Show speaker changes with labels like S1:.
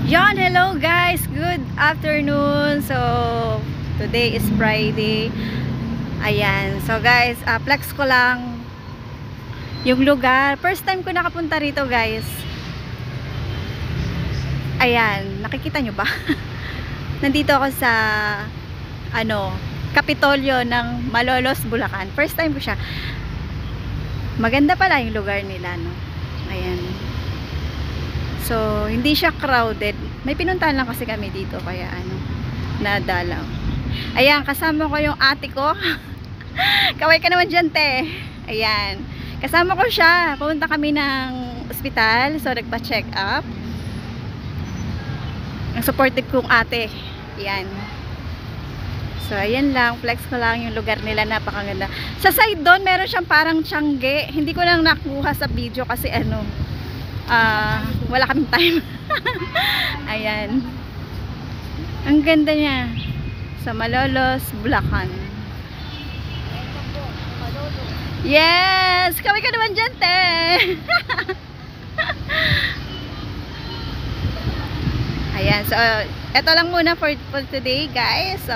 S1: Yan, hello guys, good afternoon. So today is Friday. Ayan, so guys, flex ko lang yung lugar. First time ko nakapunta rito guys. Ayan, nakikita nyo ba? Nandito ako sa Kapitolyo ng Malolos, Bulacan. First time ko siya. Maganda pala yung lugar nila, no? Ayan. So, hindi siya crowded. May pinuntahan lang kasi kami dito, kaya nadalaw. Ayan, kasama ko yung ate ko. Kaway ka naman dyan, te. Ayan. Kasama ko siya. Pumunta kami ng ospital. So, nagpa-check up. Ang supportive kong ate. Ayan. So, ayan lang. Flex ko lang yung lugar nila. Napakaganda. Sa side doon, meron siyang parang tiyangge. Hindi ko lang nakuha sa video kasi wala kaming time. Ayan. Ang ganda niya. Sa Malolos, Bulacan. Yes! Kami ka naman dyan, te! Ayan. So, eto lang muna for today, guys. So,